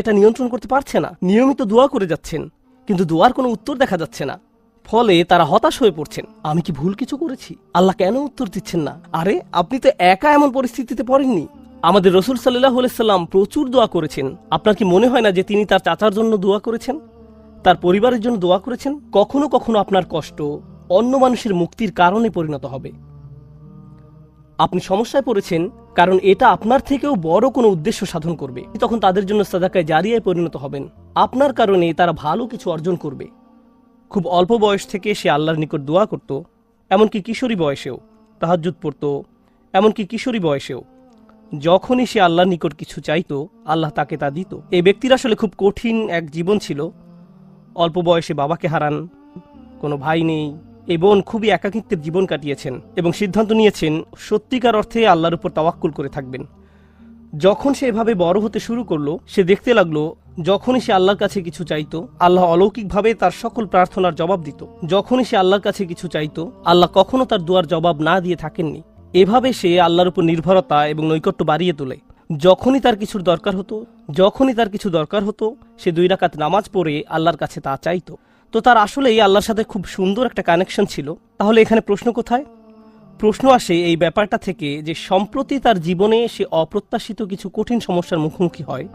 এটা নিয়ন্ত্রণ করতে পারছে না, নিয়মিত দোয়া করে যাচ্ছেন, কিন্তু দোয়ার কোনো উত্তর দেখা যাচ্ছে না। ফলে তারা হতাশ হয়ে পড়ছেন, আমি কি ভুল কিছু করেছি? আল্লাহ কেন উত্তর দিচ্ছেন না? আরে আপনি তো একা এমন পরিস্থিতিতে পড়েননি। আমাদের রসুল সাল্লাল্লাহু আলাইহি সাল্লাম প্রচুর দোয়া করেছেন। আপনার কি মনে হয় না যে তিনি তার চাচার জন্য দোয়া করেছেন, তার পরিবারের জন্য দোয়া করেছেন? কখনো কখনো আপনার কষ্ট অন্য মানুষের মুক্তির কারণে পরিণত হবে। আপনি সমস্যায় পড়েছেন কারণ এটা আপনার থেকেও বড় কোনো উদ্দেশ্য সাধন করবে। তখন তাদের জন্য সাদাকায়ে জারিয়ায় পরিণত হবেন। আপনার কারণে তারা ভালো কিছু অর্জন করবে। খুব অল্প বয়স থেকে সে আল্লাহর নিকট দোয়া করত, এমনকি কিশোরী বয়সেও তাহাজ্জুদ পড়ত, এমনকি কিশোরী বয়সেও যখনই সে আল্লাহর নিকট কিছু চাইতো আল্লাহ তাকে তা দিত। এই ব্যক্তির আসলে খুব কঠিন এক জীবন ছিল। অল্প বয়সে বাবাকে হারান, কোনো ভাই নেই, এই বোন খুবই একাকিত্বের জীবন কাটিয়েছেন এবং সিদ্ধান্ত নিয়েছেন সত্যিকার অর্থে আল্লাহর উপর তাওয়াক্কুল করে থাকবেন। যখন সে এভাবে বড় হতে শুরু করলো, সে দেখতে লাগলো যখনই সে আল্লাহর কাছে কিছু চাইতো আল্লাহ অলৌকিকভাবে তার সকল প্রার্থনার জবাব দিত। যখনই সে আল্লাহর কাছে কিছু চাইতো আল্লাহ কখনো তার দোয়ার জবাব না দিয়ে থাকেননি। এভাবে সে আল্লাহর উপর নির্ভরতা এবং নৈকট্য বাড়িয়ে তোলে। যখনই তার কিছু দরকার হতো সে 2 রাকাত নামাজ পড়ে আল্লাহর কাছে তা চাইতো। তো তার আসলেই আল্লাহর সাথে খুব সুন্দর একটা কানেকশন ছিল। তাহলে এখানে প্রশ্ন কোথায়? প্রশ্ন আসে এই ব্যাপারটা থেকে যে সম্প্রতি তার জীবনে সে অপ্রত্যাশিত কিছু কঠিন সমস্যার মুখোমুখি হয়।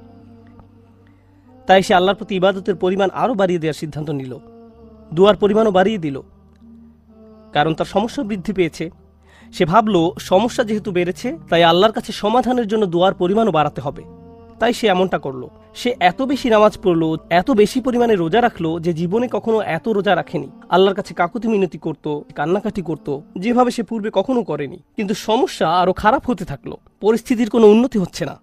তাই সে আল্লাহর প্রতি ইবাদতের পরিমাণ আরও বাড়িয়ে দেওয়ার সিদ্ধান্ত নিল, দোয়ার পরিমাণও বাড়িয়ে দিল, কারণ তার সমস্যা বৃদ্ধি পেয়েছে। সে ভাবল সমস্যা যেহেতু বেড়েছে তাই আল্লাহর কাছে সমাধানের জন্য দোয়ার পরিমাণও বাড়াতে হবে। তাই সে এমনটা করলো। সে এত বেশি নামাজ পড়লো, এত বেশি পরিমাণে রোজা রাখলো যে জীবনে কখনো এত রোজা রাখেনি। আল্লাহর কাছে কাকুতি মিনতি করত, কান্নাকাটি করত, যেভাবে সে পূর্বে কখনো করেনি। কিন্তু সমস্যা আরো খারাপ হতে থাকলো, পরিস্থিতির কোনো উন্নতি হচ্ছে না।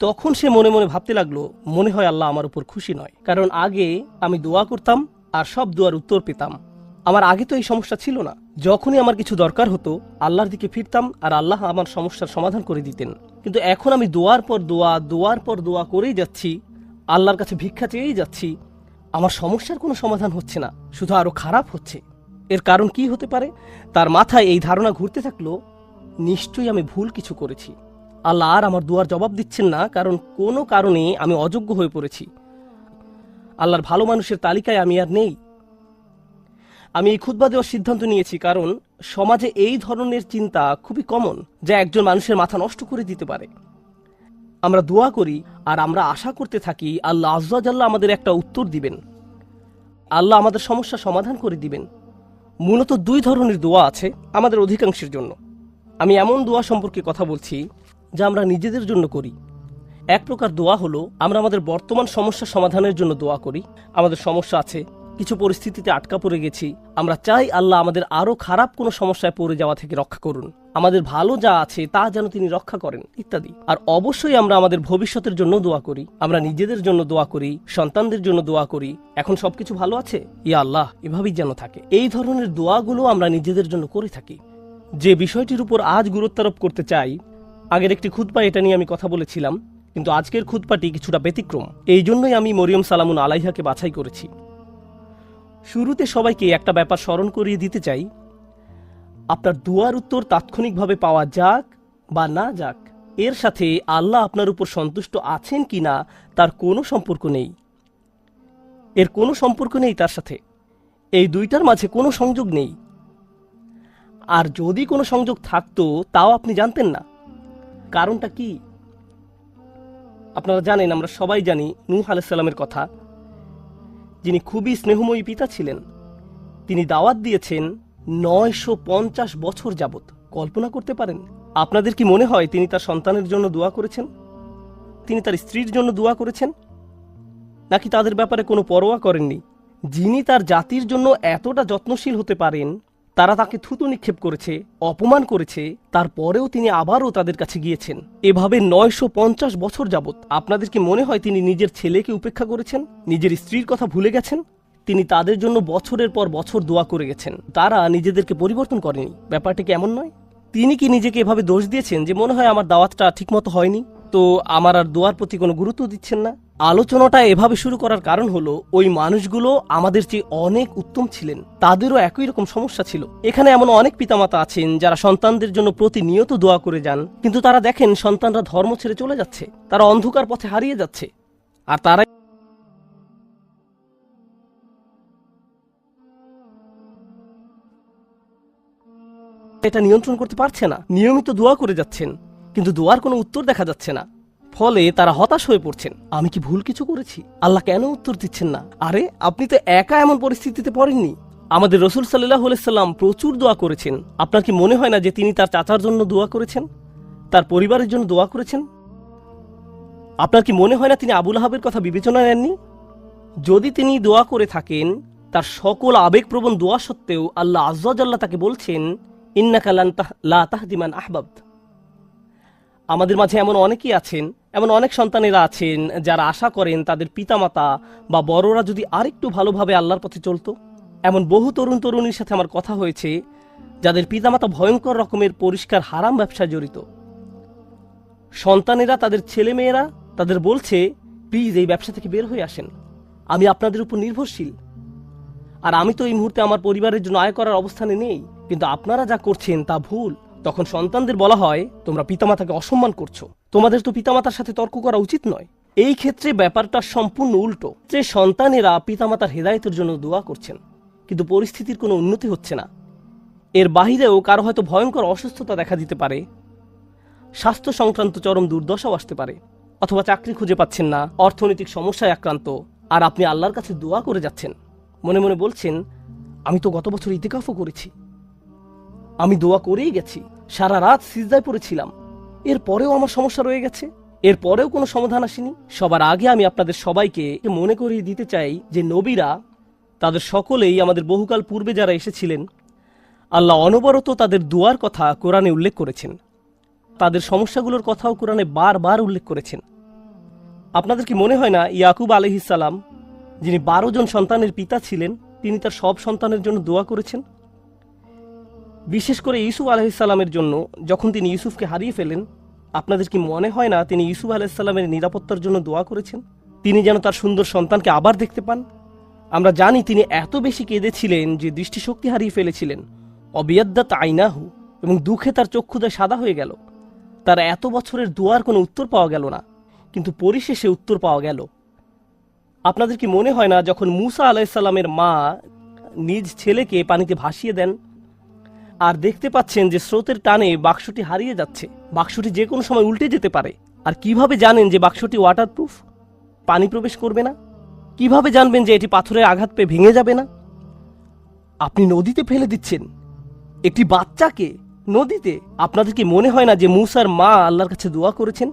তখন সে মনে মনে ভাবতে লাগলো, মনে হয় আল্লাহ আমার উপর খুশি নয়, কারণ আগে আমি দোয়া করতাম আর সব দোয়ার উত্তর পেতাম। আমার আগে তো এই সমস্যা ছিল না। যখনই আমার কিছু দরকার হতো আল্লাহর দিকে ফিরতাম আর আল্লাহ আমার সমস্যার সমাধান করে দিতেন। কিন্তু এখন আমি দোয়ার পর দোয়া করেই যাচ্ছি, আল্লাহর কাছে ভিক্ষা চেয়েই যাচ্ছি, আমার সমস্যার কোনো সমাধান হচ্ছে না, শুধু আরো খারাপ হচ্ছে। এর কারণ কি হতে পারে? তার মাথায় এই ধারণা ঘুরতে থাকলো, নিশ্চয়ই আমি ভুল কিছু করেছি। আল্লাহ আর আমার দোয়ার জবাব দিচ্ছেন না, কারণ কোনো কারণে আমি অযোগ্য হয়ে পড়েছি। আল্লাহর ভালো মানুষের তালিকায় আমি আর নেই। আমি এই খুতবা দেওয়ার সিদ্ধান্ত নিয়েছি কারণ সমাজে এই ধরনের চিন্তা খুবই কমন, যা একজন মানুষের মাথা নষ্ট করে দিতে পারে। আমরা দোয়া করি আর আমরা আশা করতে থাকি আল্লাহ আজ্জা জাল্লা আমাদের একটা উত্তর দিবেন, আল্লাহ আমাদের সমস্যা সমাধান করে দিবেন। মূলত 2 ধরনের দোয়া আছে আমাদের অধিকাংশের জন্য। আমি এমন দোয়া সম্পর্কে কথা বলছি যা আমরা নিজেদের জন্য করি। এক প্রকার দোয়া হলো আমরা আমাদের বর্তমান সমস্যা সমাধানের জন্য দোয়া করি। আমাদের সমস্যা আছে, কিছু পরিস্থিতিতে আটকা পড়ে গেছি, আমরা চাই আল্লাহ আমাদের আরো খারাপ কোনো সমস্যায় পড়ে যাওয়া থেকে রক্ষা করুন, আমাদের ভালো যা আছে তা যেন তিনি রক্ষা করেন, ইত্যাদি। আর অবশ্যই আমরা আমাদের ভবিষ্যতের জন্য দোয়া করি, আমরা নিজেদের জন্য দোয়া করি, সন্তানদের জন্য দোয়া করি, এখন সবকিছু ভালো আছে, ইয়া আল্লাহ এভাবেই যেন থাকে। এই ধরনের দোয়াগুলো আমরা নিজেদের জন্য করে থাকি। যে বিষয়টির উপর আজ গুরুত্ব আরোপ করতে চাই, আগের একটি খুতবা এটা নিয়ে আমি কথা বলেছিলাম, কিন্তু আজকের খুতবাটি কিছুটা ব্যতিক্রম। এই জন্যই আমি মরিয়ম সালামুন আলাইহাকে বাছাই করেছি। শুরুতে সবাইকে একটা ব্যাপার স্মরণ করিয়ে দিতে চাই, আপনার দোয়ার উত্তর তাৎক্ষণিকভাবে পাওয়া যাক বা না যাক, এর সাথে আল্লাহ আপনার উপর সন্তুষ্ট আছেন কিনা তার কোনো সম্পর্ক নেই। এর কোনো সম্পর্ক নেই তার সাথে। এই দুইটার মাঝে কোনো সংযোগ নেই। আর যদি কোনো সংযোগ থাকতো তাও আপনি জানতেন না। কারণটা কি? আপনারা জানেন, আমরা সবাই জানি নূহ আলাইহিস সালামের কথা, যিনি খুবই স্নেহময়ী পিতা ছিলেন। তিনি দাওয়াত দিয়েছেন 950 বছর যাবত। কল্পনা করতে পারেন? আপনাদের কি মনে হয় তিনি তার সন্তানের জন্য দোয়া করেছেন? তিনি তার স্ত্রীর জন্য দোয়া করেছেন? নাকি তাদের ব্যাপারে কোনো পরোয়া করেননি? যিনি তার জাতির জন্য এতটা যত্নশীল হতে পারেন, তারা তাকে থুতু নিক্ষেপ করেছে, অপমান করেছে, তারপরেও তিনি আবারও তাদের কাছে গিয়েছেন। এভাবে 950 বছর যাবত। আপনাদের কি মনে হয় তিনি নিজের ছেলেকে উপেক্ষা করেছেন, নিজের স্ত্রীর কথা ভুলে গেছেন? তিনি তাদের জন্য বছরের পর বছর দোয়া করে গেছেন, তারা নিজেদেরকে পরিবর্তন করেনি। ব্যাপারটা কি এমন নয়? তিনি কি নিজেকে এভাবে দোষ দিয়েছেন যে মনে হয় আমার দাওয়াতটা ঠিকমতো হয়নি, তো আমার আর দোয়ার প্রতি কোনো গুরুত্ব দিচ্ছেন না? আলোচনাটা এভাবে শুরু করার কারণ হলো, ওই মানুষগুলো আমাদের চেয়ে অনেক উত্তম ছিলেন, তাদেরও একই রকম সমস্যা ছিল। এখানে এমন অনেক পিতামাতা আছেন যারা সন্তানদের জন্য প্রতিনিয়ত দোয়া করে যান, কিন্তু তারা দেখেন সন্তানরা ধর্ম ছেড়ে চলে যাচ্ছে, তারা অন্ধকার পথে হারিয়ে যাচ্ছে। আর তারা এটা নিয়ন্ত্রণ করতে পারছে না, নিয়মিত দোয়া করে যাচ্ছেন, কিন্তু দোয়ার কোনো উত্তর দেখা যাচ্ছে না। ফলে তারা হতাশ হয়ে পড়ছেন। আমি কি ভুল কিছু করেছি? আল্লাহ কেন উত্তর দিচ্ছেন না? আরে আপনি তো একা এমন পরিস্থিতিতে পড়েননি। আমাদের রসুল সাল্লাল্লাহু আলাইহি সাল্লাম প্রচুর দোয়া করেছেন। আপনার কি মনে হয় না যে তিনি তার চাচার জন্য দোয়া করেছেন, তার পরিবারের জন্য দোয়া করেছেন? আপনার কি মনে হয় না তিনি আবু লাহাবের কথা বিবেচনায় নেননি? যদি তিনি দোয়া করে থাকেন, তার সকল আবেগপ্রবণ দোয়া সত্ত্বেও আল্লাহ আয্যা ওয়া জাল্লা তাকে বলছেন, ইন্নাকা লা তাহদি মান আহবাবত। আমাদের মাঝে এমন অনেকেই আছেন, এমন অনেক সন্তানেরা আছেন যারা আশা করেন তাদের পিতামাতা বা বড়রা যদি আরেকটু ভালোভাবে আল্লাহর পথে চলতো। এমন বহু তরুণ তরুণীর সাথে আমার কথা হয়েছে যাদের পিতামাতা ভয়ঙ্কর রকমের পরিষ্কার হারাম ব্যবসায় জড়িত। সন্তানেরা, তাদের ছেলেমেয়েরা তাদের বলছে, প্লিজ এই ব্যবসা থেকে বের হয়ে আসেন, আমি আপনাদের উপর নির্ভরশীল, আর আমি তো এই মুহূর্তে আমার পরিবারের জন্য আয় করার অবস্থানে নেই, কিন্তু আপনারা যা করছেন তা ভুল। তখন সন্তানদের বলা হয়, তোমরা পিতামাতাকে অসম্মান করছো, তোমাদের তো পিতামাতার সাথে তর্ক করা উচিত নয়। এই ক্ষেত্রে ব্যাপারটা সম্পূর্ণ উল্টো, যে সন্তানেরা পিতামাতার হেদায়েতের জন্য দোয়া করছেন, কিন্তু পরিস্থিতির কোনো উন্নতি হচ্ছে না। এর বাহিরেও কারো হয়তো ভয়ঙ্কর অসুস্থতা দেখা দিতে পারে, স্বাস্থ্য সংক্রান্ত চরম দুর্দশাও আসতে পারে, অথবা চাকরি খুঁজে পাচ্ছেন না, অর্থনৈতিক সমস্যায় আক্রান্ত, আর আপনি আল্লাহর কাছে দোয়া করে যাচ্ছেন, মনে মনে বলছেন, আমি তো গত বছর ইতিকাফও করেছি, আমি দোয়া করেই গেছি, সারা রাত সিজদায় পড়েছিলাম, এরপরেও আমার সমস্যা রয়ে গেছে, এরপরেও কোনো সমাধান আসেনি। সবার আগে আমি আপনাদের সবাইকে মনে করিয়ে দিতে চাই যে নবীরা, তাদের সকলেই, আমাদের বহুকাল পূর্বে যারা এসেছিলেন, আল্লাহ অনবরত তাদের দোয়ার কথা কোরআনে উল্লেখ করেছেন, তাদের সমস্যাগুলোর কথাও কোরআনে বারবার উল্লেখ করেছেন। আপনাদের কি মনে হয় না ইয়াকুব আলাইহিস সালাম, যিনি 12 জন সন্তানের পিতা ছিলেন, তিনি তার সব সন্তানের জন্য দোয়া করেছেন? বিশেষ করে ইউসুফ আলাইহিস সালামের জন্য, যখন তিনি ইউসুফকে হারিয়ে ফেলেন, আপনাদের কি মনে হয় না তিনি ইউসুফ আলাইহিস সালামের নিরাপত্তার জন্য দোয়া করেছেন, তিনি যেন তার সুন্দর সন্তানকে আবার দেখতে পান? আমরা জানি তিনি এত বেশি কেঁদেছিলেন যে দৃষ্টিশক্তি হারিয়ে ফেলেছিলেন, অবিয়াদ্দাত আইনাহু, এবং দুঃখে তার চক্ষুদয় সাদা হয়ে গেল। তার এত বছরের দোয়ার কোনো উত্তর পাওয়া গেল না, কিন্তু পরিশেষে উত্তর পাওয়া গেল। আপনাদের কি মনে হয় না যখন মূসা আলাইহিস সালামের মা নিজ ছেলেকে পানিতে ভাসিয়ে দেন, আর দেখতে পাচ্ছেন যে স্রোতের টানে বাক্সটি হারিয়ে যাচ্ছে, বাক্সটি যে কোনো সময় উল্টে যেতে পারে, আর কিভাবে জানেন যে বাক্সটি ওয়াটারপ্রুফ, পানি প্রবেশ করবে না? কিভাবে জানবেন যে এটি পাথরের আঘাত পেয়ে ভেঙে যাবে না? আপনি নদীতে ফেলে দিচ্ছেন একটি বাচ্চাকে, নদীতে। আপনাদের কি মনে হয় না যে মূসার মা আল্লাহর কাছে দোয়া করেছেন?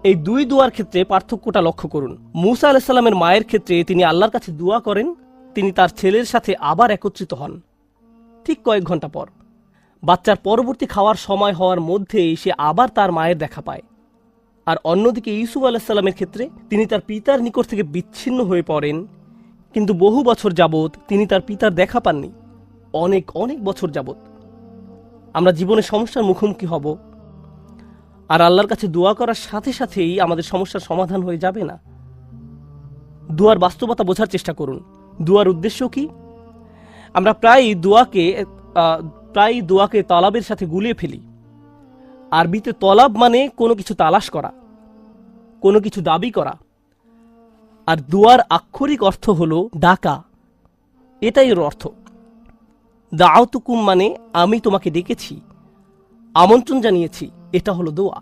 এই দুই দোয়ার ক্ষেত্রে পার্থক্যটা লক্ষ্য করুন। মূসা আলাইহিস সালামের মায়ের ক্ষেত্রে তিনি আল্লাহর কাছে দোয়া করেন, তিনি তার ছেলের সাথে আবার একত্রিত হন ঠিক কয়েক ঘন্টা পর। বাচ্চার পরবর্তী খাওয়ার সময় হওয়ার মধ্যেই সে আবার তার মায়ের দেখা পায়। আর অন্যদিকে ইউসুফ আলাইহিস সালামের ক্ষেত্রে তিনি তার পিতার নিকট থেকে বিচ্ছিন্ন হয়ে পড়েন, কিন্তু বহু বছর যাবৎ তিনি তার পিতার দেখা পাননি, অনেক অনেক বছর যাবৎ। আমরা জীবনে সমস্যার মুখোমুখি হব, আর আল্লাহর কাছে দোয়া করার সাথে সাথেই আমাদের সমস্যার সমাধান হয়ে যাবে না। দোয়ার বাস্তবতা বোঝার চেষ্টা করুন। দোয়ার উদ্দেশ্য কি? আমরা প্রায় দোয়াকে তলাবের সাথে গুলিয়ে ফেলি। আরবিতে তলাব মানে কোনো কিছু তালাশ করা, কোনো কিছু দাবি করা, আর দোয়ার আক্ষরিক অর্থ হলো ডাকা, এটাই এর অর্থ। দাআতুকুম মানে আমি তোমাকে ডেকেছি, আমন্ত্রণ জানিয়েছি, এটা হলো দোয়া।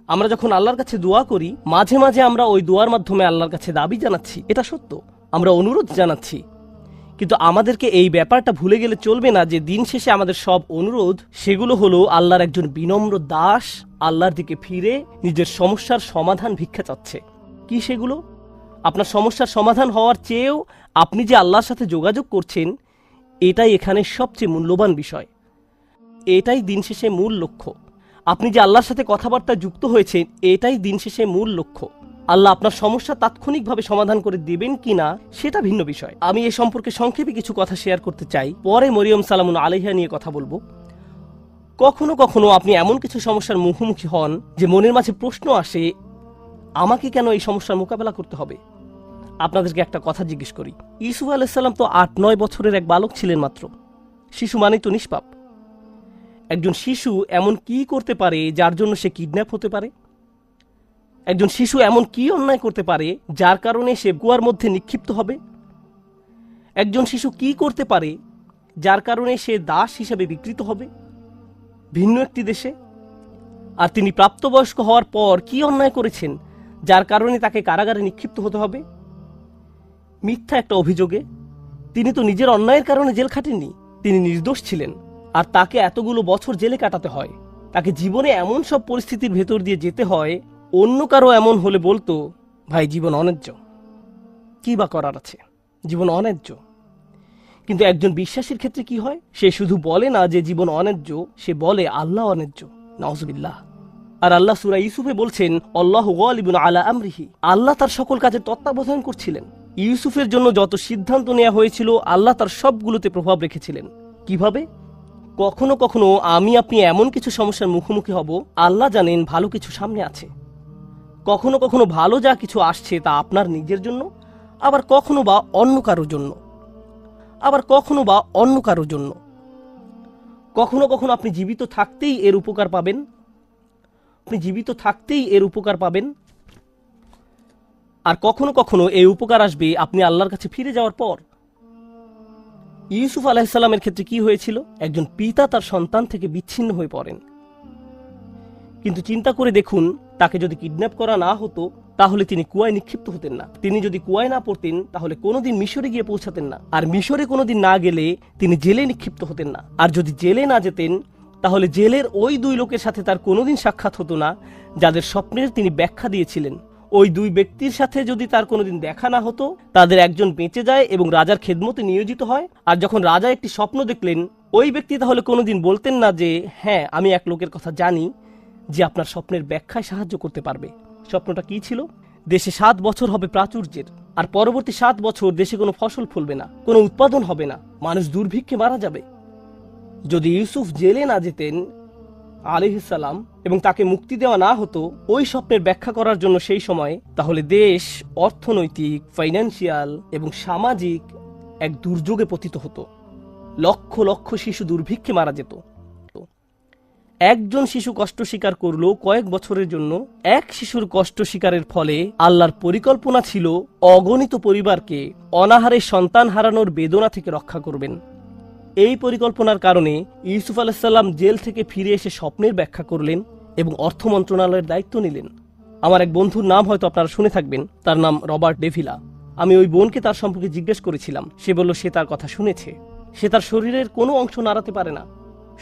আমরা যখন আল্লাহর কাছে দোয়া করি, মাঝে মাঝে আমরা ওই দোয়ার মাধ্যমে আল্লাহর কাছে দাবি জানাচ্ছি, এটা সত্য, আমরা অনুরোধ জানাচ্ছি, কিন্তু আমাদেরকে এই ব্যাপারটা ভুলে গেলে চলবে না যে দিন শেষে আমাদের সব অনুরোধ, সেগুলো হলো আল্লাহর একজন বিনম্র দাস আল্লাহর দিকে ফিরে নিজের সমস্যার সমাধান ভিক্ষা চাচ্ছে। কি সেগুলো? আপনার সমস্যার সমাধান হওয়ার চেয়েও আপনি যে আল্লাহর সাথে যোগাযোগ করছেন, এটাই এখানে সবচেয়ে মূল্যবান বিষয়, এটাই দিন শেষে মূল লক্ষ্য। আপনি যে আল্লাহর সাথে কথাবার্তা যুক্ত হয়েছেন, এটাই দিন শেষে মূল লক্ষ্য। আল্লাহ আপনার সমস্যা তাৎক্ষণিকভাবে সমাধান করে দেবেন কিনা সেটা ভিন্ন বিষয়। আমি এ সম্পর্কে সংক্ষেপে কিছু কথা শেয়ার করতে চাই, পরে মরিয়ম সালামুন আলাইহা নিয়ে কথা বলবো। কখনো কখনো আপনি এমন কিছু সমস্যার মুখোমুখি হন যে মনের মাঝে প্রশ্ন আসে, আমাকে কেন এই সমস্যার মোকাবেলা করতে হবে? আপনাদেরকে একটা কথা জিজ্ঞেস করি, ইউসুফ আলাইহিস সালাম তো 8-9 বছরের এক বালক ছিলেন মাত্র। শিশু মানেই তো নিষ্পাপ। একজন শিশু এমন কি করতে পারে যার জন্য সে কিডন্যাপ হতে পারে? একজন শিশু এমন কি অন্যায় করতে পারে যার কারণে সে কুয়ার মধ্যে নিক্ষিপ্ত হবে? একজন শিশু কি করতে পারে যার কারণে সে দাস হিসেবে বিকৃত হবে ভিন্ন একটি দেশে? আর তিনি প্রাপ্তবয়স্ক হওয়ার পর কি অন্যায় করেছেন যার কারণে তাকে কারাগারে নিক্ষিপ্ত হতে হবে মিথ্যা একটা অভিযোগে? তিনি তো নিজের অন্যায়ের কারণে জেল খাটেননি, তিনি নির্দোষ ছিলেন, আর তাকে এতগুলো বছর জেলে কাটাতে হয়। তাকে জীবনে এমন সব পরিস্থিতির ভেতর দিয়ে যেতে হয়, অন্য কারো এমন হলে বলতো, ভাই জীবন অন্যায্য, কি বা করার আছে, জীবন অন্যায্য। কিন্তু একজন বিশ্বাসীর ক্ষেত্রে কি হয়? সে শুধু বলে না যে জীবন অন্যায্য, সে বলে আল্লাহ অন্যায্য। নাউজুবিল্লাহ। আর আল্লাহ সূরা ইউসুফে বলছেন, আল্লাহু গালিবুন আলা আমরিহি, আল্লাহ তার সকল কাজের তত্ত্বাবধান করছিলেন। ইউসুফের জন্য যত সিদ্ধান্ত নেওয়া হয়েছিল আল্লাহ তার সবগুলোতে প্রভাব রেখেছিলেন। কিভাবে? কখনো কখনো আমি আপনি এমন কিছু সমস্যার মুখোমুখি হব, আল্লাহ জানেন ভালো কিছু সামনে আছে। কখনো কখনো ভালো যা কিছু আসছে তা আপনার নিজের জন্য, আবার কখনো বা অন্য কারোর জন্য, কখনো কখনো আপনি জীবিত থাকতেই এর উপকার পাবেন, আর কখনো কখনো এই উপকার আসবে আপনি আল্লাহর কাছে ফিরে যাওয়ার পর। ইউসুফ আলাইহিসসালামের ক্ষেত্রে কি হয়েছিল? একজন পিতা তার সন্তান থেকে বিচ্ছিন্ন হয়ে পড়েন। কিন্তু চিন্তা করে দেখুন, তাকে যদি কিডন্যাপ করা না হতো তাহলে তিনি কুয়ায় নিক্ষিপ্ত হতেন না। তিনি যদি কুয়ায় না পড়তেন তাহলে কোনোদিন মিশরে গিয়ে পৌঁছাতেন না। আর মিশরে কোনোদিন না গেলে তিনি জেলে নিক্ষিপ্ত হতেন না। আর যদি জেলে না যেতেন তাহলে জেলের ওই দুই লোকের সাথে তার কোনোদিন সাক্ষাৎ হতো না যাদের স্বপ্নের তিনি ব্যাখ্যা দিয়েছিলেন। ওই দুই ব্যক্তির সাথে যদি তার কোনোদিন দেখা না হতো, তাদের একজন বেঁচে যায় এবং রাজার খেদমতে নিয়োজিত হয়। আর যখন রাজা একটি স্বপ্ন দেখলেন, ওই ব্যক্তি তাহলে কোনোদিন বলতেন না যে হ্যাঁ, আমি এক লোকের কথা জানি যে আপনার স্বপ্নের ব্যাখ্যায় সাহায্য করতে পারবে। স্বপ্নটা কি ছিল? দেশে 7 বছর হবে প্রাচুর্যের, আর পরবর্তী 7 বছর দেশে কোনো ফসল ফলবে না, কোনো উৎপাদন হবে না, মানুষ দুর্ভিক্ষে মারা যাবে। যদি ইউসুফ জেলে না যেতেন আলাইহিস সালাম এবং তাকে মুক্তি দেওয়া না হতো ওই স্বপ্নের ব্যাখ্যা করার জন্য সেই সময়, তাহলে দেশ অর্থনৈতিক, ফাইন্যান্সিয়াল এবং সামাজিক এক দুর্যোগে পতিত হতো। লক্ষ লক্ষ শিশু দুর্ভিক্ষে মারা যেত। একজন শিশু কষ্ট স্বীকার করলো কয়েক বছরের জন্য। এক শিশুর কষ্ট স্বীকারের ফলে আল্লাহর পরিকল্পনা ছিল অগণিত পরিবারকে অনাহারে সন্তান হারানোর বেদনা থেকে রক্ষা করবেন। এই পরিকল্পনার কারণে ইউসুফ আলাইহিস সালাম জেল থেকে ফিরে এসে স্বপ্নের ব্যাখ্যা করলেন এবং অর্থ মন্ত্রণালয়ের দায়িত্ব নিলেন। আমার এক বন্ধুর নাম হয়তো আপনারা শুনে থাকবেন, তার নাম রবার্ট ডেভিলা। আমি ওই বোনকে তার সম্পর্কে জিজ্ঞেস করেছিলাম। সে বলল সে তার কথা শুনেছে। সে তার শরীরের কোনো অংশ নাড়াতে পারে না,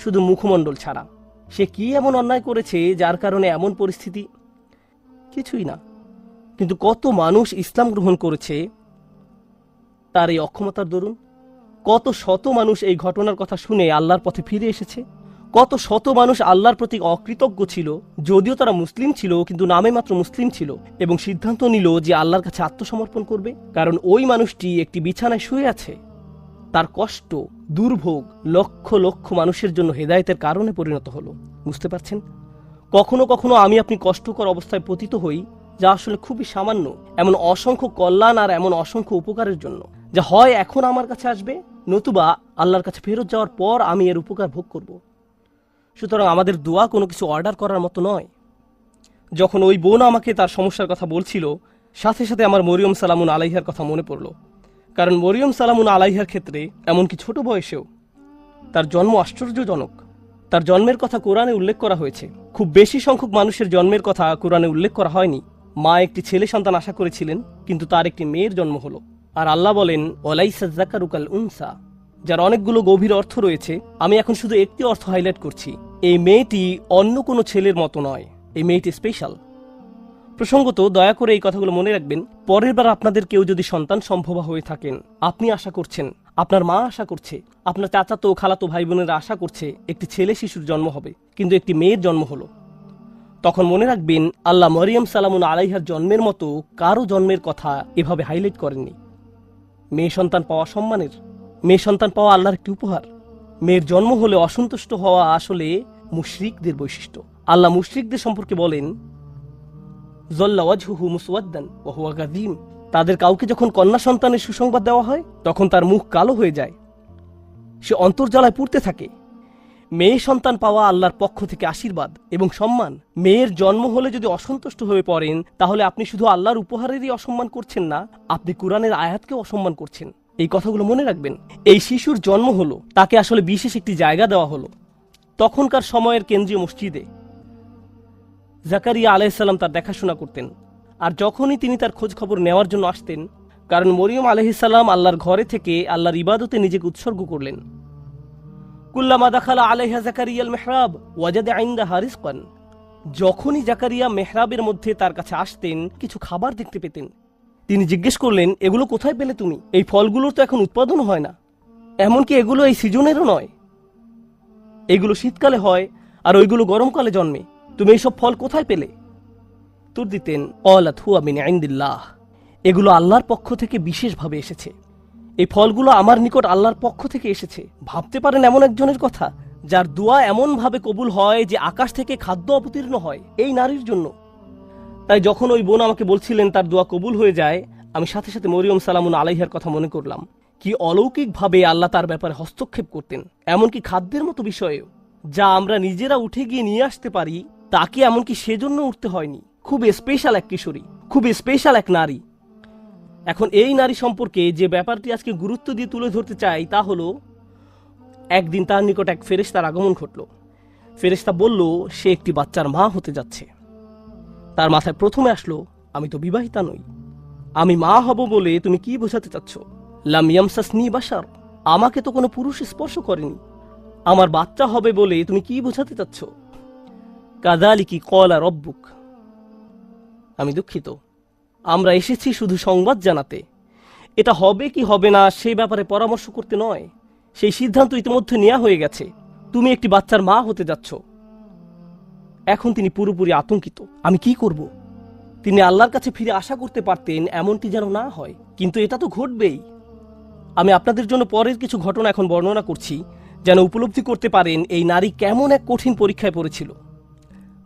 শুধু মুখমণ্ডল ছাড়া। সে কি এমন অন্যায় করেছে যার কারণে এমন পরিস্থিতি? কিছুই না। কিন্তু কত মানুষ ইসলাম গ্রহণ করেছে তার এই অক্ষমতার দরুন। কত শত মানুষ এই ঘটনার কথা শুনে আল্লাহর পথে ফিরে এসেছে। কত শত মানুষ আল্লাহর প্রতি অকৃতজ্ঞ ছিল, যদিও তারা মুসলিম ছিল, কিন্তু নামে মাত্র মুসলিম ছিল, এবং সিদ্ধান্ত নিল যে আল্লাহর কাছে আত্মসমর্পণ করবে। কারণ ওই মানুষটি একটি বিছানায় শুয়ে আছে। তার কষ্ট, দুর্ভোগ লক্ষ লক্ষ মানুষের জন্য হেদায়েতের কারণে পরিণত হলো। বুঝতে পারছেন? কখনো কখনো আমি আপনি কষ্টকর অবস্থায় পতিত হই, যা আসলে খুবই সামান্য, এমন অসংখ্য কল্যাণ আর এমন অসংখ্য উপকারের জন্য, যা হয় এখন আমার কাছে আসবে, নতুবা আল্লাহর কাছে ফেরত যাওয়ার পর আমি এর উপকার ভোগ করব। সুতরাং আমাদের দোয়া কোনো কিছু অর্ডার করার মতো নয়। যখন ওই বোন আমাকে তার সমস্যার কথা বলছিল, সাথে সাথে আমার মরিয়ম সালামুন আলাইহার কথা মনে পড়ল। কারণ মরিয়ম সালামুন আলাইহার ক্ষেত্রে এমনকি ছোট বয়সেও তার জন্ম আশ্চর্যজনক। তার জন্মের কথা কোরআনে উল্লেখ করা হয়েছে। খুব বেশি সংখ্যক মানুষের জন্মের কথা কোরআনে উল্লেখ করা হয়নি। মা একটি ছেলে সন্তান আশা করেছিলেন, কিন্তু তার একটি মেয়ের জন্ম হলো। আর আল্লাহ বলেন, ওয়ালাইসা যাকারু কাল উনসা, যার অনেকগুলো গভীর অর্থ রয়েছে। আমি এখন শুধু একটি অর্থ হাইলাইট করছি। এই মেয়েটি অন্য কোনো ছেলের মতো নয়, এই মেয়েটি স্পেশাল। প্রসঙ্গত, দয়া করে এই কথাগুলো মনে রাখবেন। পরের বার আপনাদের কেউ যদি সন্তান সম্ভবা হয়ে থাকেন, আপনি আশা করছেন, আপনার মা আশা করছে, আপনার চাচাতো খালাতো ভাই বোনেরা আশা করছে একটি ছেলে শিশুর জন্ম হবে, কিন্তু একটি মেয়ের জন্ম হলো, তখন মনে রাখবেন আল্লাহ মরিয়ম সালামুন আলাইহার জন্মের মতো কারো জন্মের কথা এভাবে হাইলাইট করেননি। মেয়ে সন্তান পাওয়া সম্মানের, মেয়ে সন্তান পাওয়া আল্লাহর একটি উপহার। মেয়ের জন্ম হলে অসন্তুষ্ট হওয়া আসলে মুশরিকদের বৈশিষ্ট্য। আল্লাহ মুশরিকদের সম্পর্কে বলেন, যল্লা ওয়াজহুহু মুসওয়াদ্দান ওয়া হুয়া কাযীম, তাদের কাউকে যখন কন্যা সন্তানের সুসংবাদ দেওয়া হয় তখন তার মুখ কালো হয়ে যায়, সে অন্তর্জ্বালায় পুড়তে থাকে। মেয়ে সন্তান পাওয়া আল্লাহর পক্ষ থেকে আশীর্বাদ এবং সম্মান। মেয়ের জন্ম হলে যদি অসন্তুষ্ট হয়ে পড়েন, তাহলে আপনি শুধু আল্লাহর উপহারেরই অসম্মান করছেন না, আপনি কুরআনের আয়াতকেও অসম্মান করছেন। এই কথাগুলো মনে রাখবেন। এই শিশুর জন্ম হলো, তাকে আসলে বিশেষ একটি জায়গা দেওয়া হলো তখনকার সময়ের কেন্দ্রীয় মসজিদে। জাকারিয়া আলাইহিসসালাম তার দেখাশোনা করতেন, আর যখনই তিনি তার খোঁজ খবর নেওয়ার জন্য আসতেন, কারণ মরিয়ম আলাইহিসসালাম আল্লাহর ঘরে থেকে আল্লাহর ইবাদতে নিজেকে উৎসর্গ করলেন। কুল্লামা দাখালা আলাইহা জাকারিয়াল মেহরাব ওয়াজাদা ইনদাহা রিজকান। যখনই জাকারিয়া মেহরাবের মধ্যে তার কাছে আসতেন, কিছু খাবার দেখতে পেতেন। তিনি জিজ্ঞেস করলেন, এগুলো কোথায় পেলে তুমি? এই ফলগুলোর তো এখন উৎপাদন হয় না, এমনকি এগুলো এই সিজনেরও নয়। এগুলো শীতকালে হয় আর ওইগুলো গরমকালে জন্মে। তুমি এইসব ফল কোথায় পেলে? উত্তর দিতেন, ক্বালাত হুয়া মিন ইনদিল্লাহ। এগুলো আল্লাহর পক্ষ থেকে বিশেষভাবে এসেছে। এই ফলগুলো আমার নিকট আল্লাহর পক্ষ থেকে এসেছে। ভাবতে পারেন এমন একজনের কথা যার দোয়া এমন ভাবে কবুল হয় যে আকাশ থেকে খাদ্য অবতীর্ণ হয় এই নারীর জন্য। তাই যখন ওই বোন আমাকে বলছিলেন তার দোয়া কবুল হয়ে যায়, আমি সাথে সাথে মরিয়ম সালামুন আলাইহার কথা মনে করলাম। কি অলৌকিকভাবে আল্লাহ তার ব্যাপারে হস্তক্ষেপ করতেন, এমনকি খাদ্যের মতো বিষয়েও, যা আমরা নিজেরা উঠে গিয়ে নিয়ে আসতে পারি, তাকে এমনকি সেজন্য উঠতে হয়নি। খুব স্পেশাল এক কিশোরী, খুব স্পেশাল এক নারী। এখন এই নারী সম্পর্কে যে ব্যাপারটি আজকে গুরুত্ব দিয়ে তুলে ধরতে চাই তা হলো, একদিন তার নিকট এক ফেরেশতার আগমন ঘটল। ফেরেশতা বলল সে একটি বাচ্চার মা হতে যাচ্ছে। তার মাথায় প্রথমে আসলো, আমি তো বিবাহিতা নই, আমি মা হব বলে তুমি কি বোঝাতে চাচ্ছ? লাম ইয়ামসাসনি বাশার, আমাকে তো কোনো পুরুষ স্পর্শ করেনি, আমার বাচ্চা হবে বলে তুমি কি বোঝাতে চাচ্ছ? কাযালিকি ক্বালা রব্বুক, আমি দুঃখিত, আমরা এসেছি শুধু সংবাদ জানাতে। এটা হবে কি হবে না সেই ব্যাপারে পরামর্শ করতে নয়। সেই সিদ্ধান্ত ইতিমধ্যে নেওয়া হয়ে গেছে, তুমি একটি বাচ্চার মা হতে যাচ্ছ। এখন তিনি পুরোপুরি আতঙ্কিত, আমি কি করব? তিনি আল্লাহর কাছে ফিরে আশা করতে পারতেন এমনটি যেন না হয়, কিন্তু এটা তো ঘটবেই। আমি আপনাদের জন্য পরের কিছু ঘটনা এখন বর্ণনা করছি, যেন উপলব্ধি করতে পারেন এই নারী কেমন এক কঠিন পরীক্ষায় পড়েছিল।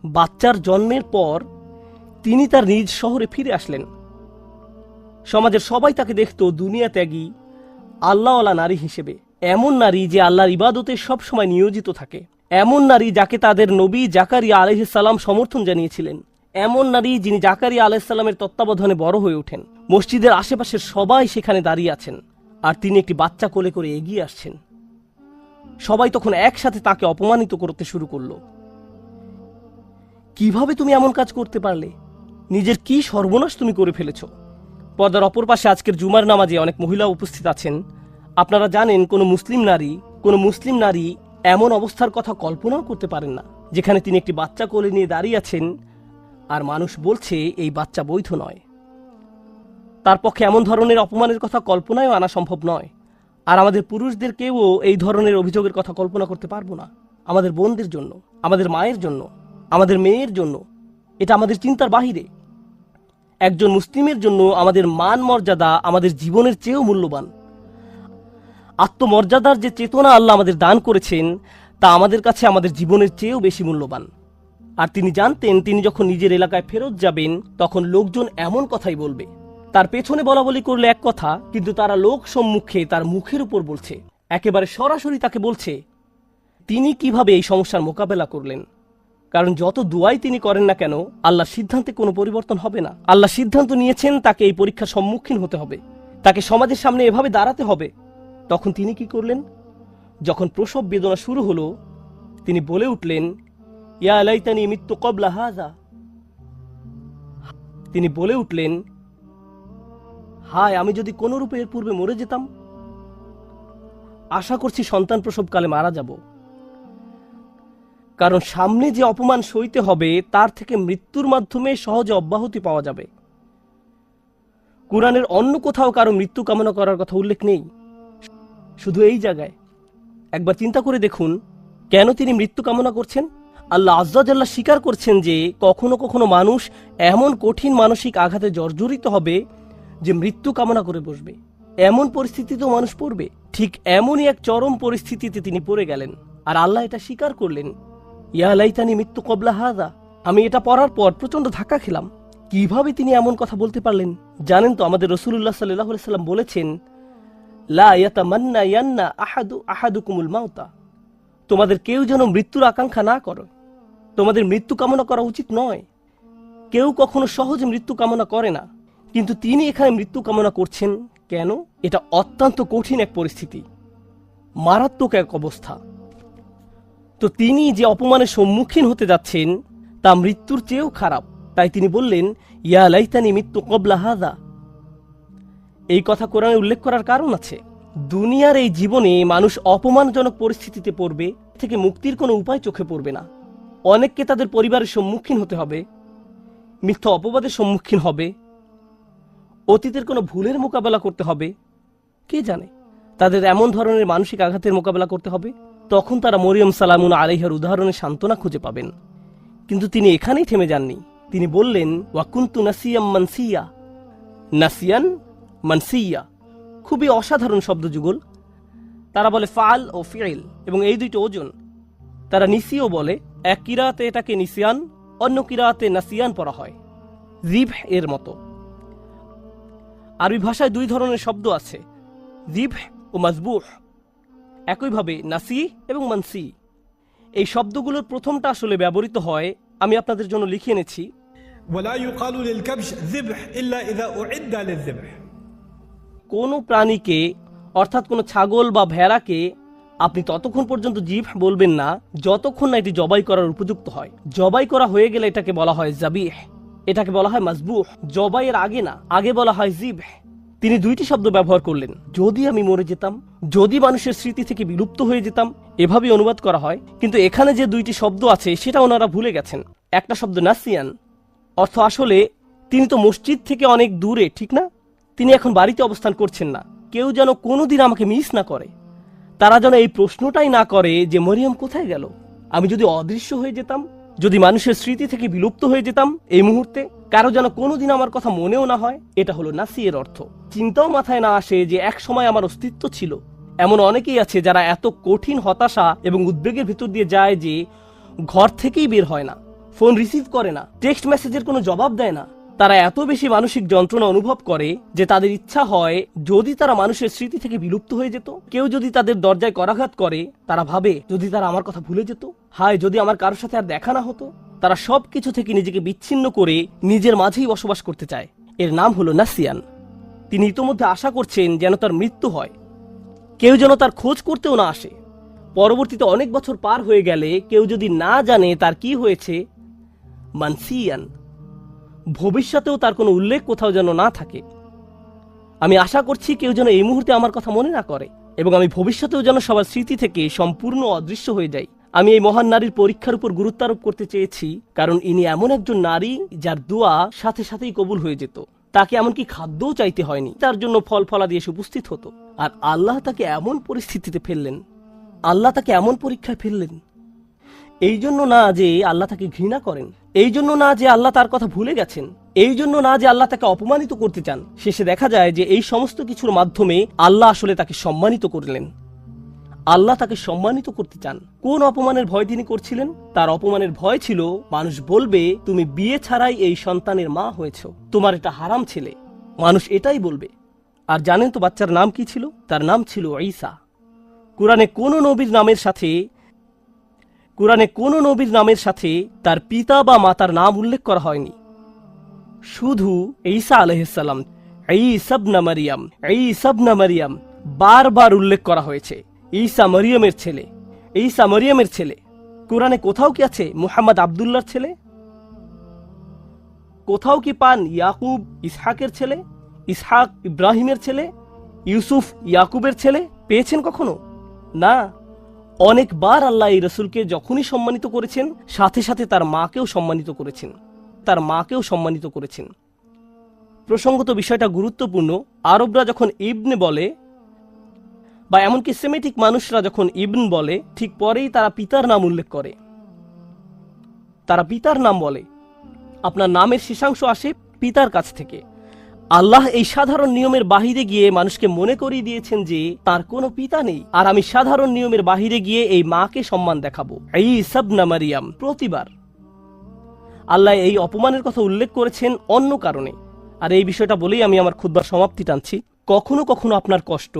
বাচ্চার জন্মের পর তিনি তার নিজ শহরে ফিরে আসলেন। সমাজের সবাই তাকে দেখত দুনিয়া ত্যাগী, আল্লাহওয়ালা নারী হিসেবে। এমন নারী যে আল্লাহর ইবাদতে সব সময় নিয়োজিত থাকে, এমন নারী যাকে তাদের নবী জাকারিয়া আলাইহিস সালাম সমর্থন জানিয়েছিলেন, এমন নারী যিনি জাকারিয়া আলাইহিস সালামের তত্ত্বাবধানে বড় হয়ে ওঠেন। মসজিদের আশেপাশের সবাই সেখানে দাঁড়িয়ে আছেন, আর তিনি একটি বাচ্চা কোলে করে এগিয়ে আসছেন। সবাই তখন একসাথে তাকে অপমানিত করতে শুরু করলো। কিভাবে তুমি এমন কাজ করতে পারলে? নিজের কি সর্বনাশ তুমি করে ফেলেছ? পর্দার অপর পাশে আজকের জুমার নামাজে অনেক মহিলা উপস্থিত আছেন। আপনারা জানেন কোনো মুসলিম নারী এমন অবস্থার কথা কল্পনাও করতে পারেন না, যেখানে তিনি একটি বাচ্চা কোলে নিয়ে দাঁড়িয়ে আছেন আর মানুষ বলছে এই বাচ্চা বৈধ নয়। তার পক্ষে এমন ধরনের অপমানের কথা কল্পনায়ও আনা সম্ভব নয়। আর আমাদের পুরুষদের কেউ এই ধরনের অভিযোগের কথা কল্পনা করতে পারবো না। আমাদের বোনদের জন্য, আমাদের মায়ের জন্য, আমাদের মেয়ের জন্য এটা আমাদের চিন্তার বাহিরে। একজন মুসলিমের জন্য আমাদের মান মর্যাদা আমাদের জীবনের চেয়েও মূল্যবান। আত্মমর্যাদার যে চেতনা আল্লাহ আমাদের দান করেছেন তা আমাদের কাছে আমাদের জীবনের চেয়েও বেশি মূল্যবান। আর তিনি জানতেন তিনি যখন নিজের এলাকায় ফেরত যাবেন তখন লোকজন এমন কথাই বলবে। তার পেছনে বলা বলি করলে এক কথা, কিন্তু তারা লোক সম্মুখে তার মুখের উপর বলছে, একেবারে সরাসরি তাকে বলছে তিনি কিভাবে এই সমস্যার মোকাবেলা করলেন। কারণ যত দুয়াই তিনি করেন না কেন, আল্লাহর সিদ্ধান্তে কোনো পরিবর্তন হবে না। আল্লাহ সিদ্ধান্ত নিয়েছেন তাকে এই পরীক্ষার সম্মুখীন হতে হবে, তাকে সমাজের সামনে এভাবে দাঁড়াতে হবে। তখন তিনি কি করলেন? যখন প্রসব বেদনা শুরু হলো, তিনি বলে উঠলেন, ইয়া লাইতানি মিত্তু ক্বাবলা হাযা। তিনি বলে উঠলেন, হায় আমি যদি কোন রূপে এর পূর্বে মরে যেতাম। আশা করছি সন্তান প্রসবকালে মারা যাব, কারণ সামনে যে অপমান সইতে হবে তার থেকে মৃত্যুর মাধ্যমে সহজে অব্যাহতি পাওয়া যাবে। কুরআনের অন্য কোথাও কারো মৃত্যু কামনা করার কথা উল্লেখ নেই, শুধু এই জায়গায়। একবার চিন্তা করে দেখুন কেন তিনি মৃত্যু কামনা করছেন। আল্লাহ আজ্জা জাল্লা স্বীকার করছেন যে কখনো কখনো মানুষ এমন কঠিন মানসিক আঘাতে জর্জরিত হবে যে মৃত্যু কামনা করে বসবে। এমন পরিস্থিতিতেও মানুষ পড়বে। ঠিক এমনই এক চরম পরিস্থিতিতে তিনি পড়ে গেলেন, আর আল্লাহ এটা স্বীকার করলেন, ইয়া লাইতানি মিত্তু ক্বাবলা হাযা। আমি এটা পড়ার পর প্রচন্ড ধাক্কা খেলাম। কিভাবে তিনি এমন কথা বলতে পারলেন? জানেন তো আমাদের রাসূলুল্লাহ সাল্লাল্লাহু আলাইহি ওয়াসাল্লাম বলেছেন, লা ইয়াতামান্না ইয়ান্না আহাদুকুমুল মাউতা। তোমাদের কেউ যেন মৃত্যুর আকাঙ্ক্ষা না করো। তোমাদের মৃত্যু কামনা করা উচিত নয়। কেউ কখনো সহজে মৃত্যু কামনা করে না, কিন্তু তিনি এখানে মৃত্যু কামনা করছেন কেন? এটা অত্যন্ত কঠিন এক পরিস্থিতি, মারাত্মক এক অবস্থা। তো তিনি যে অপমানের সম্মুখীন হতে যাচ্ছেন তা মৃত্যুর চেয়েও খারাপ। তাই তিনি বললেন, ইয়া লাইতানি মৃত্যু কবলা হাদা। এই কথা কোরআনে উল্লেখ করার কারণ আছে। দুনিয়ার এই জীবনে মানুষ অপমানজনক পরিস্থিতিতে পড়বে, থেকে মুক্তির কোনো উপায় চোখে পড়বে না। অনেককে তাদের পরিবারের সম্মুখীন হতে হবে, মিথ্যা অপবাদের সম্মুখীন হবে, অতীতের কোনো ভুলের মোকাবেলা করতে হবে। কে জানে তাদের এমন ধরনের মানসিক আঘাতের মোকাবেলা করতে হবে। তখন তারা মরিয়ম সালামুন আলাইহার উদাহরণে সান্ত্বনা খুঁজে পাবেন। কিন্তু তিনি এখানেই থেমে যাননি। তিনি বললেন, ওয়াকুন্তু নাসিয়াম মানসিয়া। নাসিয়ান মানসিয়া খুবই অসাধারণ শব্দযুগল। তারা বলে ফাল ও ফিল, এবং এই দুইটি ওজন। তারা নিসিও বলে, এক কিরাতে এটাকে নিসিয়ান, অন্য কিরাতে নাসিয়ান পড়া হয়, জিবহ এর মতো। আরবি ভাষায় দুই ধরনের শব্দ আছে, জিবহ ও মাজবুহ। একইভাবে নাসি এবং মানসি, এই শব্দগুলোর প্রথমটা আসলে ব্যবহৃত হয়, আমি আপনাদের জন্য লিখে এনেছি। ولا يقال للكبش ذبح إلا إذا أعد للذبح। কোনো প্রাণীকে, অর্থাৎ কোনো ছাগল বা ভেড়াকে আপনি ততক্ষণ পর্যন্ত জিবহ বলবেন না যতক্ষণ না এটি জবাই করার উপযুক্ত হয়। জবাই করা হয়ে গেলে এটাকে বলা হয় জাবিহ, এটাকে বলা হয় মাজবুহ। জবাইয়ের আগে না, আগে বলা হয় জিবহ। তিনি দুইটি শব্দ ব্যবহার করলেন, যদি আমি মরে যেতাম, যদি মানুষের স্মৃতি থেকে বিলুপ্ত হয়ে যেতাম, এভাবে অনুবাদ করা হয়। কিন্তু এখানে যে দুইটি শব্দ আছে সেটা ওনারা ভুলে গেছেন। একটা শব্দ নাসিয়ান, অর্থ আসলে তিনি তো মসজিদ থেকে অনেক দূরে, ঠিক না? তিনি এখন বাড়িতে অবস্থান করছেন না। কেউ যেন কোনোদিন আমাকে মিস না করে, তারা যেন এই প্রশ্নটাই না করে যে মরিয়ম কোথায় গেল। আমি যদি অদৃশ্য হয়ে যেতাম, যদি মানুষের স্মৃতি থেকে বিলুপ্ত হয়ে যেতাম এই মুহূর্তে, কারো যেন কোনোদিন আমার কথা মনেও না হয়। এটা হলো নাসিয়ের অর্থ। চিন্তাও মাথায় না আসে যে এক সময় আমার অস্তিত্ব ছিল। এমন অনেকেই আছে যারা এত কঠিন হতাশা এবং উদ্বেগের ভিতর দিয়ে যায় যে ঘর থেকেই বের হয় না, ফোন রিসিভ করে না, টেক্সট মেসেজের কোনো জবাব দেয় না। তারা এত বেশি মানসিক যন্ত্রণা অনুভব করে যে তাদের ইচ্ছা হয় যদি তারা মানুষের স্মৃতি থেকে বিলুপ্ত হয়ে যেত। কেউ যদি তাদের দরজায় করাঘাত করে, তারা ভাবে যদি তারা আমার কথা ভুলে যেত, হায় যদি আমার কারোর সাথে আর দেখা না হতো। তারা সবকিছু থেকে নিজেকে বিচ্ছিন্ন করে নিজের মাঝেই বসবাস করতে চায়। এর নাম হলো নাসিয়ান। তিনি ইতোমধ্যে আশা করছেন যেন তার মৃত্যু হয়, কেউ যেন তার খোঁজ করতেও না আসে। পরবর্তীতে অনেক বছর পার হয়ে গেলে কেউ যদি না জানে তার কি হয়েছে, মানসিয়ান, ভবিষ্যতেও তার কোনো উল্লেখ কোথাও যেন না থাকে। আমি আশা করছি কেউ যেন এই মুহূর্তে আমার কথা মনে না করে, এবং আমি ভবিষ্যতেও যেন সবার স্মৃতি থেকে সম্পূর্ণ অদৃশ্য হয়ে যাই। আমি এই মহান নারীর পরীক্ষার উপর গুরুত্ব আরোপ করতে চেয়েছি, কারণ ইনি এমন একজন নারী যার দোয়া সাথে সাথেই কবুল হয়ে যেত। তাকে এমনকি খাদ্যও চাইতে হয়নি, তার জন্য ফল ফলাদি এসে উপস্থিত হতো। আর আল্লাহ তাকে এমন পরিস্থিতিতে ফেললেন, আল্লাহ তাকে এমন পরীক্ষায় ফেললেন, এই জন্য না যে আল্লাহ তাকে ঘৃণা করেন, এই জন্য না যে আল্লাহ তার কথা ভুলে গেছেন, এই জন্য না যে আল্লাহ তাকে অপমানিত করতে চান। শেষে দেখা যায় যে এই সমস্ত কিছুর মাধ্যমে আল্লাহ আসলে তাকে সম্মানিত করলেন। আল্লাহ তাকে সম্মানিত করতে চান। কোন অপমানের ভয় তিনি করছিলেন? তার অপমানের ভয় ছিল মানুষ বলবে তুমি বিয়ে ছাড়াই এই সন্তানের মা হয়েছ, তোমার এটা হারাম ছেলে। মানুষ এটাই বলবে। আর জানেন তো বাচ্চার নাম কি ছিল? তার নাম ছিল ঈসা। কোরআনে কোন নবীর নামের সাথে তার পিতা বা মাতার নাম উল্লেখ করা হয়নি। শুধু ঈসা আলাইহিস সালাম, ঈসা ইবনে মারিয়াম বারবার উল্লেখ করা হয়েছে। ঈসা মরিয়মের ছেলে, ঈসা মরিয়মের ছেলে। কোরআনে কোথাও কি আছে মুহাম্মদ আব্দুল্লাহর ছেলে? কোথাও কি পান ইয়াকুব ইসহাকের ছেলে, ইসহাক ইব্রাহিমের ছেলে, ইউসুফ ইয়াকুবের ছেলে? পেয়েছেন কখনো? না। অনেকবার আল্লাহ এই রসুলকে যখনই সম্মানিত করেছেন, সাথে সাথে তার মাকেও সম্মানিত করেছেন। প্রসঙ্গত বিষয়টা গুরুত্বপূর্ণ। আরবরা যখন ইবনে বলে, বা এমনকি সেমেটিক মানুষরা যখন ইবন বলে, ঠিক পরেই তারা পিতার নাম উল্লেখ করে। তারা পিতার নাম বলে। আপনার নামের শেষাংশ আসে পিতার কাছ থেকে। আল্লাহ এই সাধারণ নিয়মের বাহিরে গিয়ে মানুষকে মনে করিয়ে দিয়েছেন যে তার কোনো পিতা নেই, আর আমি সাধারণ নিয়মের বাহিরে গিয়ে এই মাকে সম্মান দেখাবো। ঈসা ইবনে মারিয়াম। প্রতিবার আল্লাহ এই অপমানের কথা উল্লেখ করেছেন অন্য কারণে। আর এই বিষয়টা বলেই আমি আমার খুতবার সমাপ্তি টানছি। কখনো কখনো আপনার কষ্ট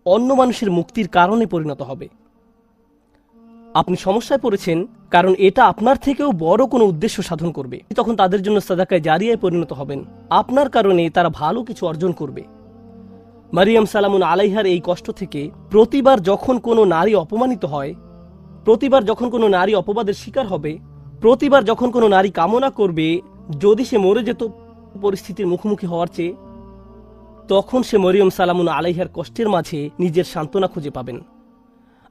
অন্য মানুষের মুক্তির কারণে পরিণত হবে। আপনি সমস্যায় পড়েছেন কারণ এটা আপনার থেকেও বড় কোনো উদ্দেশ্য সাধন করবে, তখন তাদের জন্য সাদাকায়ে জারিয়ায় পরিণত হবেন। আপনার কারণে তারা ভালো কিছু অর্জন করবে। মারিয়াম সালামুন আলাইহার এই কষ্ট থেকে প্রতিবার যখন কোনো নারী অপমানিত হয়, প্রতিবার যখন কোনো নারী অপবাদের শিকার হবে, প্রতিবার যখন কোনো নারী কামনা করবে যদি সে মরে যেত পরিস্থিতির মুখোমুখি হওয়ার চেয়ে, তখন সে মরিয়ম সালামুন আলাইহার কষ্টের মাঝে নিজের সান্ত্বনা খুঁজে পাবেন।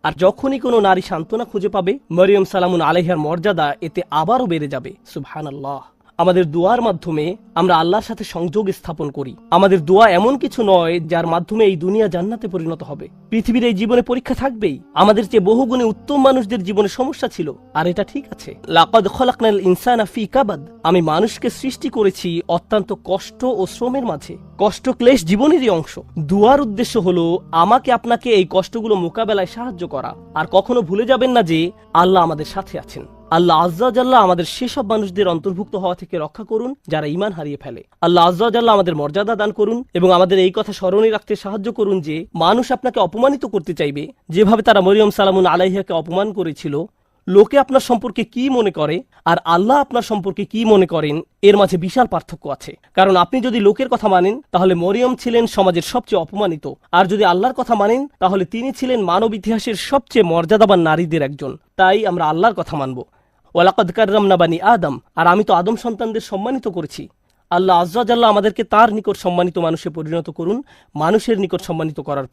আর যখনই কোনো নারী সান্ত্বনা খুঁজে পাবে, মরিয়ম সালামুন আলাইহার মর্যাদা এতে আবারও বেড়ে যাবে। সুবহানাল্লাহ। আমাদের দোয়ার মাধ্যমে আমরা আল্লাহর সাথে সংযোগ স্থাপন করি। আমাদের দোয়া এমন কিছু নয় যার মাধ্যমে এই দুনিয়া জান্নাতে পরিণত হবে। পৃথিবীর এই জীবনে পরীক্ষা থাকবেই। আমাদের চেয়ে বহুগুণে উত্তম মানুষদের জীবনে সমস্যা ছিল, আর এটা ঠিক আছে। লাকাদ খলাকনাল ইনসানা ফি কাবাদ, আমি মানুষকে সৃষ্টি করেছি অত্যন্ত কষ্ট ও শ্রমের মাঝে। কষ্ট ক্লেশ জীবনেরই অংশ। দুয়ার উদ্দেশ্য হলো আমাকে আপনাকে এই কষ্টগুলো মোকাবেলায় সাহায্য করা। আর কখনো ভুলে যাবেন না যে আল্লাহ আমাদের সাথে আছেন। আল্লাহ আজ্জা জাল্লাহ আমাদের সেসব মানুষদের অন্তর্ভুক্ত হওয়া থেকে রক্ষা করুন যারা ঈমান হারিয়ে ফেলে। আল্লাহ আজ্জা জাল্লাহ আমাদের মর্যাদা দান করুন এবং আমাদের এই কথা স্মরণে রাখতে সাহায্য করুন যে মানুষ আপনাকে অপমানিত করতে চাইবে যেভাবে তারা মরিয়ম সালামুন আলাইহাকে অপমান করেছিল। লোকে আপনার সম্পর্কে কি মনে করে আর আল্লাহ আপনার সম্পর্কে কি মনে করেন, এর মাঝে বিশাল পার্থক্য আছে। কারণ আপনি যদি লোকের কথা মানেন তাহলে মরিয়ম ছিলেন সমাজের সবচেয়ে অপমানিত, আর যদি আল্লাহর কথা মানেন তাহলে তিনি ছিলেন মানব ইতিহাসের সবচেয়ে মর্যাদাবান নারীদের একজন। তাই আমরা আল্লাহর কথা মানব। ওয়ালাকাদ কাররামনা বানি আদম, আর আমি তো আদম সন্তানদের সম্মানিত করেছি। আল্লাহ আজ্জা জাল্লাহ আমাদেরকে তার নিকট সম্মানিত মানুষে পরিণত করুন, মানুষের নিকট সম্মানিত করার